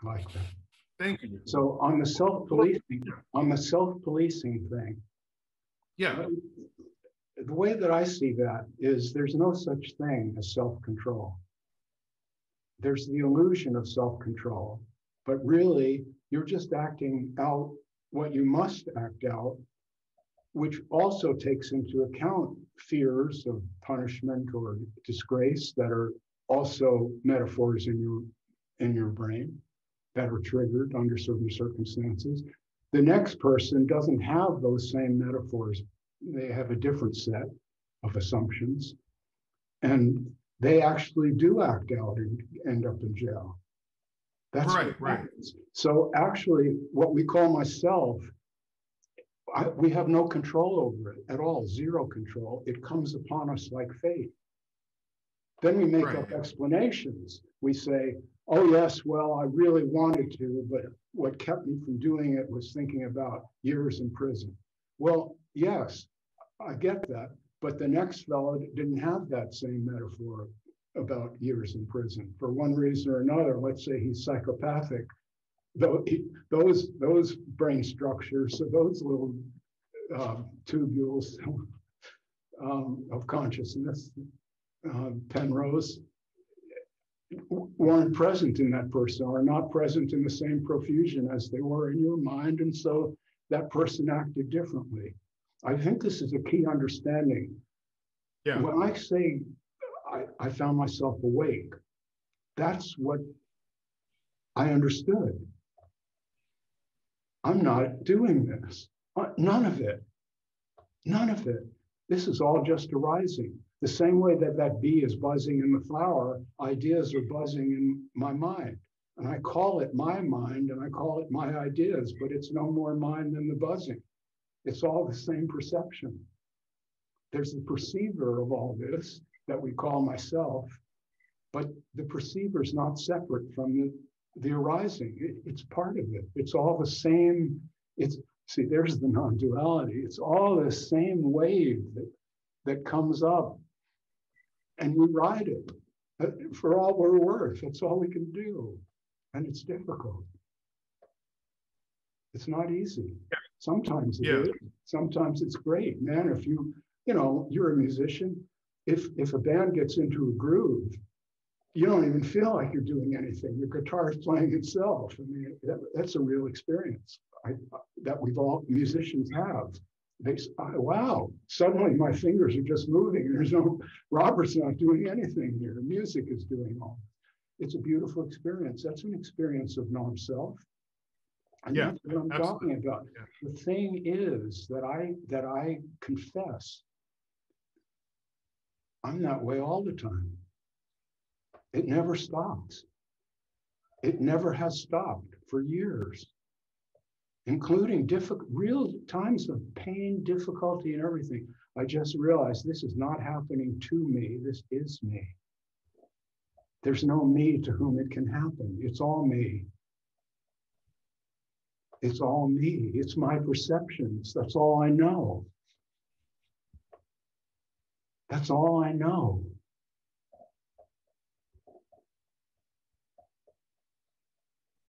I like that. Thank you. So on the self-policing thing, yeah, the way that I see that is there's no such thing as self-control. There's the illusion of self-control, but really you're just acting out what you must act out, which also takes into account fears of punishment or disgrace that are also metaphors in your brain that are triggered under certain circumstances. The next person doesn't have those same metaphors. They have a different set of assumptions, and they actually do act out and end up in jail. That's right. So actually, what we call myself, we have no control over it at all, zero control. It comes upon us like fate. Then we make up explanations. We say, oh yes, well, I really wanted to, but what kept me from doing it was thinking about years in prison. Well, yes, I get that, but the next fellow didn't have that same metaphor about years in prison. For one reason or another, let's say he's psychopathic, those brain structures, so those little tubules of consciousness, Penrose, weren't present in that person, or not present in the same profusion as they were in your mind, and so that person acted differently. I think this is a key understanding. Yeah. When I say I found myself awake, that's what I understood. I'm not doing this. None of it. None of it. This is all just arising. The same way that that bee is buzzing in the flower, ideas are buzzing in my mind. And I call it my mind and I call it my ideas, but it's no more mine than the buzzing. It's all the same perception. There's the perceiver of all this that we call myself, but the perceiver is not separate from the arising. It's part of it. It's all the same. See, there's the non-duality. It's all the same wave that comes up, and we ride it for all we're worth. That's all we can do, and it's difficult. It's not easy. Sometimes it is. Sometimes it's great, man. If you're a musician, if a band gets into a groove, you don't even feel like you're doing anything. Your guitar is playing itself. I mean, that's a real experience that musicians have. They say, wow, suddenly my fingers are just moving. Robert's not doing anything here. Music is doing all. It's a beautiful experience. That's an experience of non-self. And that's what I'm talking about. Yeah. The thing is that I confess, I'm that way all the time. It never stops. It never has stopped for years, including real times of pain, difficulty, and everything. I just realized this is not happening to me. This is me. There's no me to whom it can happen. It's all me. It's all me. It's my perceptions. That's all I know. That's all I know.